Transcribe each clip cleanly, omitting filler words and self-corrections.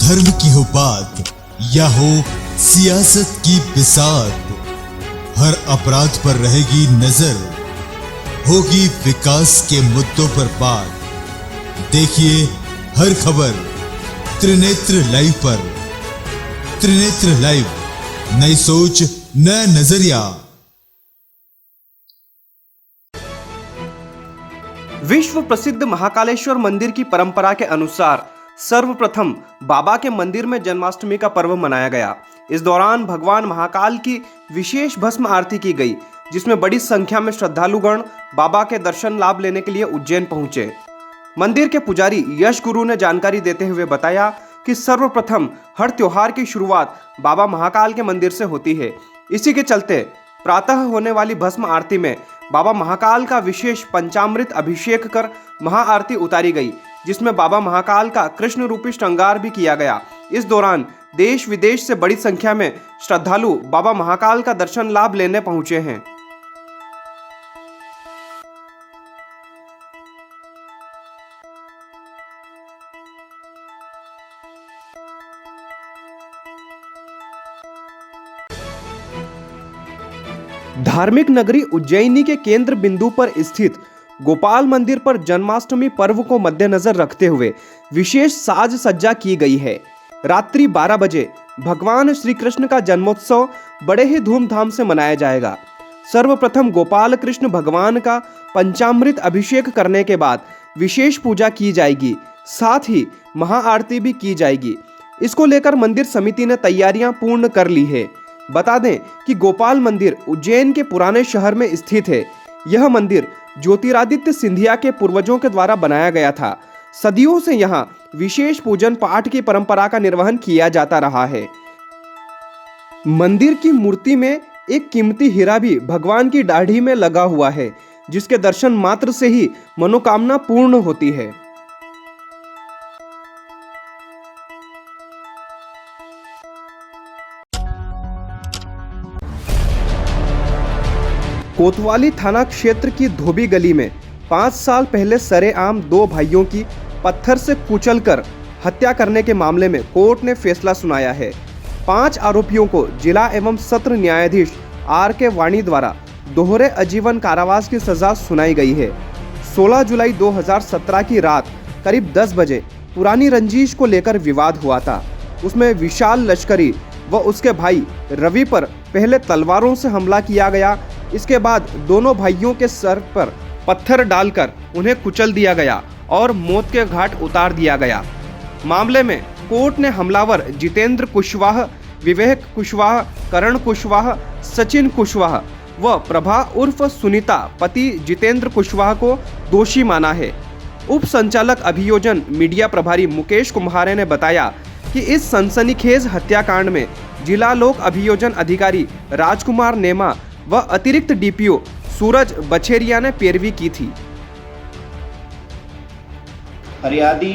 धर्म की हो बात या हो सियासत की बिसात, हर अपराध पर रहेगी नजर, होगी विकास के मुद्दों पर बात। देखिए हर खबर त्रिनेत्र लाइव पर। त्रिनेत्र लाइव, नई सोच नया नजरिया। विश्व प्रसिद्ध महाकालेश्वर मंदिर की परंपरा के अनुसार सर्वप्रथम बाबा के मंदिर में जन्माष्टमी का पर्व मनाया गया। इस दौरान भगवान महाकाल की विशेष भस्म आरती की गई, जिसमें बड़ी संख्या में श्रद्धालुगण बाबा के दर्शन लाभ लेने के लिए उज्जैन पहुंचे। मंदिर के पुजारी यश गुरु ने जानकारी देते हुए बताया कि सर्वप्रथम हर त्योहार की शुरुआत बाबा महाकाल के मंदिर से होती है। इसी के चलते प्रातः होने वाली भस्म आरती में बाबा महाकाल का विशेष पंचामृत अभिषेक कर महाआरती उतारी गई, जिसमें बाबा महाकाल का कृष्ण रूपी श्रृंगार भी किया गया। इस दौरान देश विदेश से बड़ी संख्या में श्रद्धालु बाबा महाकाल का दर्शन लाभ लेने पहुंचे हैं। धार्मिक नगरी उज्जैनी के केंद्र बिंदु पर स्थित गोपाल मंदिर पर जन्माष्टमी पर्व को मद्देनजर रखते हुए विशेष साज सज्जा की गई है। रात्रि 12 बजे भगवान श्री कृष्ण का जन्मोत्सव बड़े ही धूमधाम से मनाया जाएगा। सर्वप्रथम गोपाल कृष्ण भगवान का पंचामृत अभिषेक करने के बाद विशेष पूजा की जाएगी, साथ ही महाआरती भी की जाएगी। इसको लेकर मंदिर समिति ने तैयारियां पूर्ण कर ली है। बता दें कि गोपाल मंदिर उज्जैन के पुराने शहर में स्थित है। यह मंदिर ज्योतिरादित्य सिंधिया के पूर्वजों के द्वारा बनाया गया था। सदियों से यहाँ विशेष पूजन पाठ की परंपरा का निर्वहन किया जाता रहा है। मंदिर की मूर्ति में एक कीमती हीरा भी भगवान की दाढ़ी में लगा हुआ है, जिसके दर्शन मात्र से ही मनोकामना पूर्ण होती है। कोतवाली थाना क्षेत्र की धोबी गली में 5 साल पहले सरेआम 2 भाइयों की पत्थर से कुचलकर हत्या करने के मामले में कोर्ट ने फैसला सुनाया है। 5 आरोपियों को जिला एवं सत्र न्यायाधीश RK वाणी द्वारा दोहरे आजीवन कारावास की सजा सुनाई गई है। 16 जुलाई 2017 की रात करीब 10 बजे पुरानी रंजिश को लेकर विवाद हुआ था। उसमें विशाल लश्करी व उसके भाई रवि पर पहले तलवारों से हमला किया गया। इसके बाद दोनों भाइयों के सर पर पत्थर डालकर उन्हें कुचल दिया गया और मौत के घाट उतार दिया गया। मामले में कोर्ट ने हमलावर जितेंद्र कुशवाहा, विवेक कुशवाहा, करण कुशवाहा, सचिन कुशवाहा व प्रभा उर्फ सुनीता पति जितेंद्र कुशवाहा को दोषी माना है। उप संचालक अभियोजन मीडिया प्रभारी मुकेश कुम्हारे ने बताया कि इस सनसनीखेज हत्याकांड में जिला लोक अभियोजन अधिकारी राजकुमार नेमा व अतिरिक्त DPO सूरज बछेरिया ने पैरवी की थी। फरियादी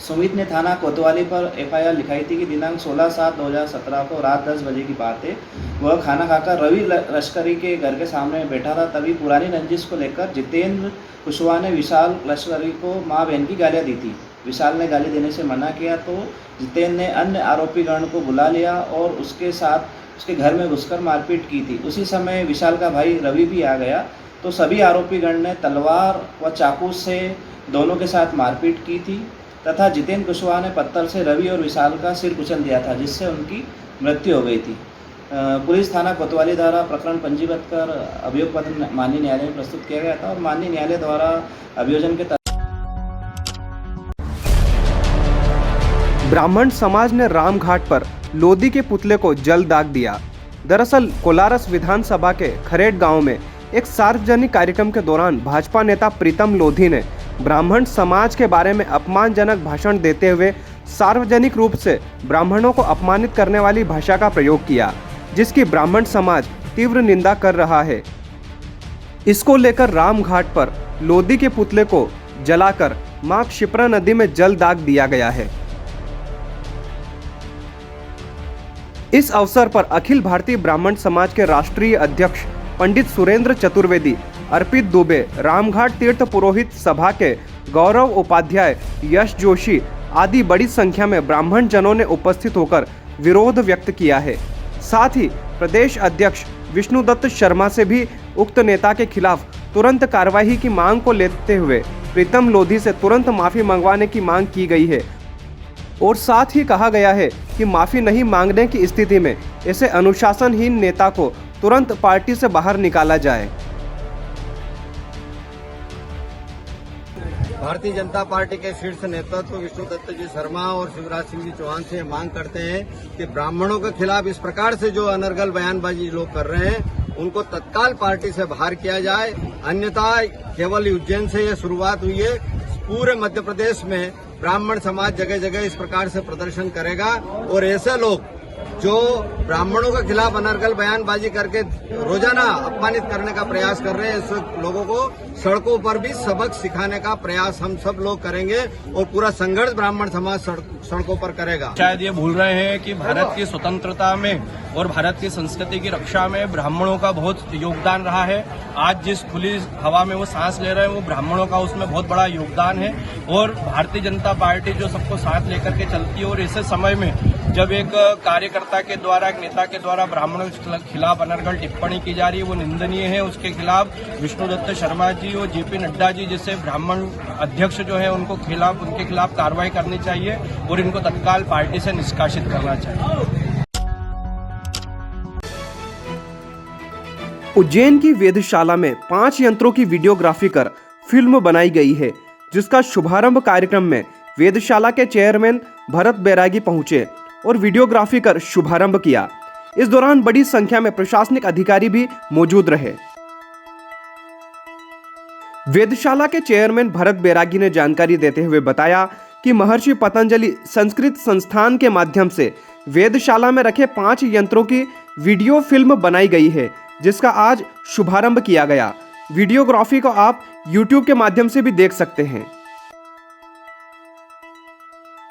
सुमित ने थाना कोतवाली पर FIR लिखाई थी कि दिनांक 16/7/2017 को रात 10 बजे की बात है। वह खाना खाकर रवि लश्करी के घर के सामने बैठा था। तभी पुरानी रंजिश को लेकर जितेंद्र कुशवाहा ने विशाल लश्करी को मां बहन की गालियां दी थी। विशाल ने गाली देने से मना किया तो जितेंद्र ने अन्य आरोपीगण को बुला लिया और उसके साथ उसके घर में घुसकर मारपीट की थी। उसी समय विशाल का भाई रवि भी आ गया तो सभी आरोपीगण ने तलवार व चाकू से दोनों के साथ मारपीट की थी तथा जितेंद्र कुशवाहा ने पत्थर से रवि और विशाल का सिर कुचल दिया था, जिससे उनकी मृत्यु हो गई थी। पुलिस थाना कोतवाली द्वारा प्रकरण पंजीबद्ध कर अभियोग पत्र माननीय न्यायालय में प्रस्तुत किया गया था और माननीय न्यायालय द्वारा अभियोजन के ब्राह्मण समाज ने रामघाट पर लोधी के पुतले को जल दाग दिया। दरअसल कोलारस विधानसभा के खरेड़ गांव में एक सार्वजनिक कार्यक्रम के दौरान भाजपा नेता प्रीतम लोधी ने ब्राह्मण समाज के बारे में अपमानजनक भाषण देते हुए सार्वजनिक रूप से ब्राह्मणों को अपमानित करने वाली भाषा का प्रयोग किया, जिसकी ब्राह्मण समाज तीव्र निंदा कर रहा है। इसको लेकर रामघाट पर लोधी के पुतले को जलाकर मां क्षिप्रा नदी में जल दाग दिया गया है। इस अवसर पर अखिल भारतीय ब्राह्मण समाज के राष्ट्रीय अध्यक्ष पंडित सुरेंद्र चतुर्वेदी, अर्पित दुबे, रामघाट तीर्थ पुरोहित सभा के गौरव उपाध्याय, यश जोशी, आदि बड़ी संख्या में ब्राह्मण जनों ने उपस्थित होकर विरोध व्यक्त किया है। साथ ही प्रदेश अध्यक्ष विष्णुदत्त शर्मा से भी उक्त नेता के खिलाफ तुरंत कार्रवाई की मांग को लेते हुए प्रीतम लोधी से तुरंत माफी मंगवाने की मांग की गई है और साथ ही कहा गया है कि माफी नहीं मांगने की स्थिति में ऐसे अनुशासनहीन नेता को तुरंत पार्टी से बाहर निकाला जाए। भारतीय जनता पार्टी के शीर्ष नेतृत्व विष्णुदत्त जी शर्मा और शिवराज सिंह जी चौहान से मांग करते हैं कि ब्राह्मणों के खिलाफ इस प्रकार से जो अनर्गल बयानबाजी लोग कर रहे हैं उनको तत्काल पार्टी से बाहर किया जाए, अन्यथा केवल उज्जैन से यह शुरुआत हुई है, पूरे मध्य प्रदेश में ब्राह्मण समाज जगह जगह इस प्रकार से प्रदर्शन करेगा और ऐसे लोग जो ब्राह्मणों के खिलाफ अनर्गल बयानबाजी करके रोजाना अपमानित करने का प्रयास कर रहे हैं, ऐसे लोगों को सड़कों पर भी सबक सिखाने का प्रयास हम सब लोग करेंगे और पूरा संघर्ष ब्राह्मण समाज सड़कों पर करेगा। शायद ये भूल रहे हैं कि भारत की स्वतंत्रता में और भारत की संस्कृति की रक्षा में ब्राह्मणों का बहुत योगदान रहा है। आज जिस खुली हवा में वो सांस ले रहे हैं वो ब्राह्मणों का उसमें बहुत बड़ा योगदान है और भारतीय जनता पार्टी जो सबको साथ लेकर के चलती है और ऐसे समय में जब एक कार्यकर्ता के द्वारा, एक नेता के द्वारा ब्राह्मणों के खिलाफ अनर्गल टिप्पणी की जा रही है वो निंदनीय है। उसके खिलाफ विष्णुदत्त शर्मा जी और जेपी नड्डा जी जैसे ब्राह्मण अध्यक्ष जो है उनके खिलाफ कार्रवाई करनी चाहिए और इनको तत्काल पार्टी से निष्कासित करना चाहिए। उज्जैन की वेधशाला में 5 यंत्रों की वीडियोग्राफी कर फिल्म बनाई गई है, जिसका शुभारंभ कार्यक्रम में वेधशाला के चेयरमैन भरत बैरागी पहुंचे और वीडियोग्राफी कर शुभारंभ किया। इस दौरान बड़ी संख्या में प्रशासनिक अधिकारी भी मौजूद रहे। वेधशाला के चेयरमैन भरत बैरागी ने जानकारी देते हुए बताया कि महर्षि पतंजलि संस्कृत संस्थान के माध्यम से वेधशाला में रखे 5 यंत्रों की वीडियो फिल्म बनाई गई है, जिसका आज शुभारंभ किया गया। वीडियोग्राफी को आप YouTube के माध्यम से भी देख सकते हैं।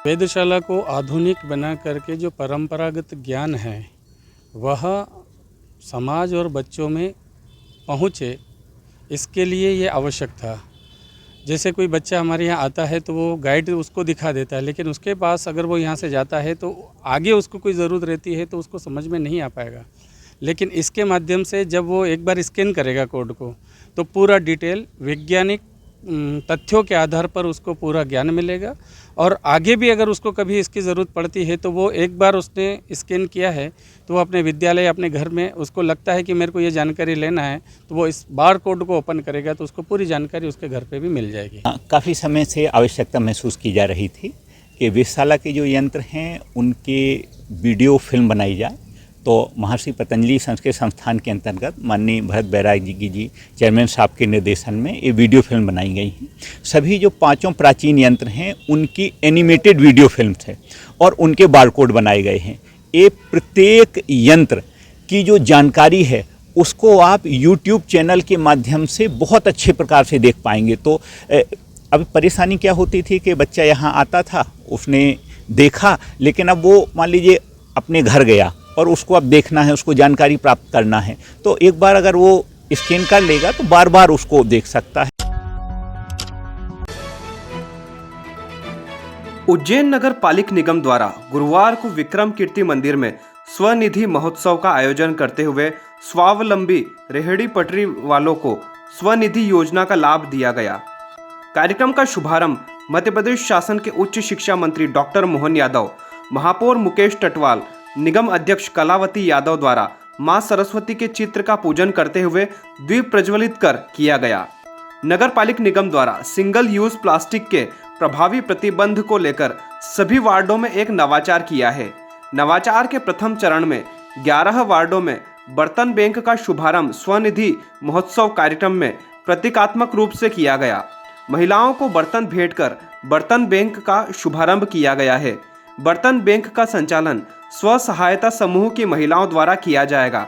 वेधशाला को आधुनिक बना करके जो परंपरागत ज्ञान है वह समाज और बच्चों में पहुँचे, इसके लिए ये आवश्यक था। जैसे कोई बच्चा हमारे यहाँ आता है तो वो गाइड उसको दिखा देता है, लेकिन उसके पास अगर वो यहाँ से जाता है तो आगे उसको कोई ज़रूरत रहती है तो उसको समझ में नहीं आ पाएगा। लेकिन इसके माध्यम से जब वो एक बार स्कैन करेगा कोड को तो पूरा डिटेल वैज्ञानिक तथ्यों के आधार पर उसको पूरा ज्ञान मिलेगा और आगे भी अगर उसको कभी इसकी ज़रूरत पड़ती है तो वो एक बार उसने स्कैन किया है तो वो अपने विद्यालय, अपने घर में उसको लगता है कि मेरे को ये जानकारी लेना है तो वो इस बार कोड को ओपन करेगा तो उसको पूरी जानकारी उसके घर पे भी मिल जाएगी। काफ़ी समय से आवश्यकता महसूस की जा रही थी कि वेधशाला के जो यंत्र हैं उनके वीडियो फिल्म बनाई जाए, तो महर्षि पतंजलि संस्कृत संस्थान के अंतर्गत माननीय भरत बैरागी जी चेयरमैन साहब के निर्देशन में ये वीडियो फिल्म बनाई गई हैं। सभी जो 5 प्राचीन यंत्र हैं उनकी एनिमेटेड वीडियो फिल्म है और उनके बारकोड बनाए गए हैं। ये प्रत्येक यंत्र की जो जानकारी है उसको आप YouTube चैनल के माध्यम से बहुत अच्छे प्रकार से देख पाएंगे। तो अब परेशानी क्या होती थी कि बच्चा यहाँ आता था, उसने देखा, लेकिन अब वो मान लीजिए अपने घर गया और उसको अब देखना है, उसको जानकारी प्राप्त करना है, तो एक बार अगर वो स्कैन कर लेगा तो बार बार उसको देख सकता है। उज्जैन नगर पालिक निगम द्वारा गुरुवार को विक्रम कीर्ति मंदिर में स्वनिधि महोत्सव का आयोजन करते हुए स्वावलंबी रेहड़ी पटरी वालों को स्वनिधि योजना का लाभ दिया गया। कार्यक्रम का शुभारंभ मध्य प्रदेश शासन के उच्च शिक्षा मंत्री डॉक्टर मोहन यादव, महापौर मुकेश टटवाल, निगम अध्यक्ष कलावती यादव द्वारा मां सरस्वती के चित्र का पूजन करते हुए दीप प्रज्वलित कर किया गया। नगर पालिक निगम द्वारा सिंगल यूज प्लास्टिक के प्रभावी प्रतिबंध को लेकर सभी वार्डों में एक नवाचार किया है। नवाचार के प्रथम चरण में 11 वार्डों में बर्तन बैंक का शुभारंभ स्वनिधि महोत्सव कार्यक्रम में प्रतीकात्मक रूप से किया गया। महिलाओं को बर्तन भेंट कर बर्तन बैंक का शुभारंभ किया गया है। बर्तन बैंक का संचालन स्व सहायता समूह की महिलाओं द्वारा किया जाएगा।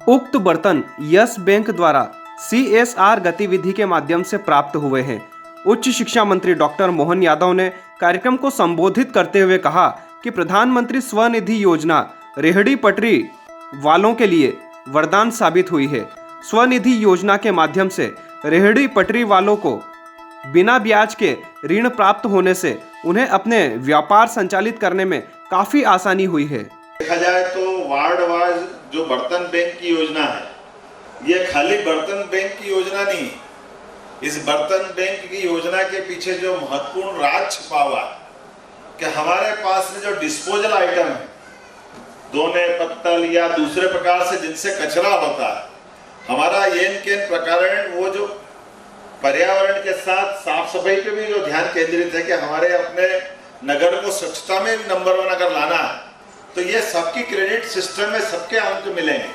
उक्त बर्तन यस बैंक द्वारा CSR गतिविधि के माध्यम से प्राप्त हुए हैं। उच्च शिक्षा मंत्री डॉक्टर मोहन यादव ने कार्यक्रम को संबोधित करते हुए कहा कि प्रधानमंत्री स्वनिधि योजना रेहड़ी पटरी वालों के लिए वरदान साबित हुई है। स्वनिधि योजना के माध्यम से रेहड़ी पटरी वालों को बिना ब्याज के ऋण प्राप्त होने से उन्हें अपने व्यापार संचालित करने में काफी आसानी हुई है। देखा जाए तो वार्ड वाइज जो बर्तन बैंक की योजना है, ये खाली बर्तन बैंक की योजना नहीं। इस बर्तन बैंक की योजना के पीछे जो महत्वपूर्ण राज छिपा हुआ है कि हमारे पास में जो डिस्पोजल आइटम है, दोने पत्तल या दूसरे प्रकार से जिनसे कचरा होता है, हमारा येन केन प्रकरण वो जो पर्यावरण के साथ साफ सफाई पे भी जो ध्यान केंद्रित है कि हमारे अपने नगर को स्वच्छता में नंबर 1 अगर लाना है, तो ये सबकी क्रेडिट सिस्टम में सबके अंक मिलेंगे।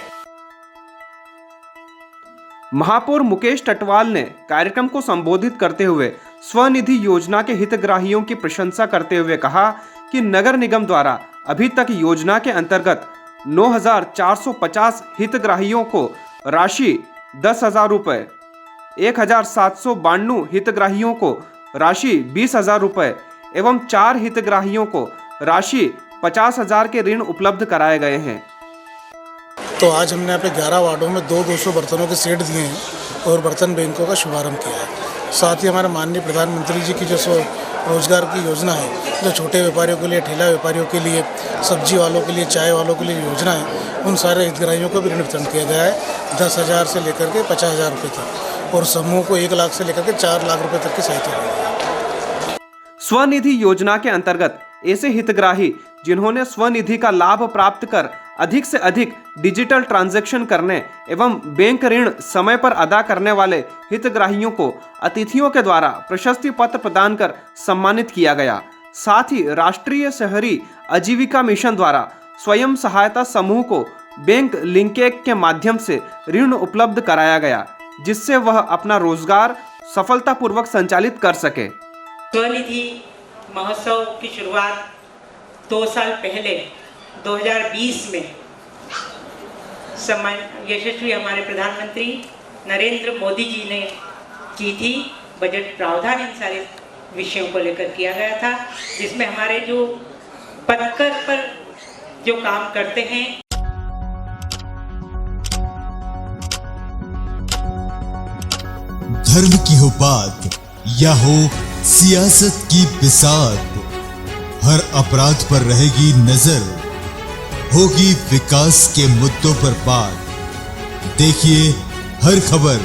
महापौर मुकेश टटवाल ने कार्यक्रम को संबोधित करते हुए स्वनिधि योजना के हितग्राहियों की प्रशंसा करते हुए कहा कि नगर निगम द्वारा अभी तक योजना के अंतर्गत 9,450 हितग्राहियों को राशि 10,000 रुपये, 1,792 हितग्राहियों को राशि 20,000 रुपये एवं 4 हितग्राहियों को राशि 50,000 के ऋण उपलब्ध कराए गए हैं। तो आज हमने अपने 11 वार्डों में 200 बर्तनों के सेट दिए हैं और बर्तन बैंकों का शुभारंभ किया है। साथ ही हमारे माननीय प्रधानमंत्री जी की जो रोजगार की योजना है, जो छोटे व्यापारियों के लिए, ठेला व्यापारियों के लिए, सब्जी वालों के लिए, चाय वालों के लिए योजना है, उन सारे हितग्राहियों को भी ऋण वितरण किया गया है 10,000 से लेकर के 50,000 रुपये तक, और समूह को 1 लाख से लेकर के 4 लाख रुपये तक की सहायता दी है। स्वनिधि योजना के अंतर्गत ऐसे हितग्राही जिन्होंने स्वनिधि का लाभ प्राप्त कर अधिक से अधिक डिजिटल ट्रांजैक्शन करने एवं बैंक ऋण समय पर अदा करने वाले हितग्राहियों को अतिथियों के द्वारा प्रशस्ति पत्र प्रदान कर सम्मानित किया गया। साथ ही राष्ट्रीय शहरी आजीविका मिशन द्वारा स्वयं सहायता समूह को बैंक लिंकेज के माध्यम से ऋण उपलब्ध कराया गया, जिससे वह अपना रोजगार सफलतापूर्वक संचालित कर सके। स्वनिधि महोत्सव की शुरुआत 2 साल पहले 2020 में यशस्वी हमारे प्रधानमंत्री नरेंद्र मोदी जी ने की थी। बजट प्रावधान इन सारे विषयों को लेकर किया गया था, जिसमें हमारे जो पत्थर पर जो काम करते हैं, धर्म की हो बात या हो सियासत की बिसात, हर अपराध पर रहेगी नजर, होगी विकास के मुद्दों पर बात। देखिए हर खबर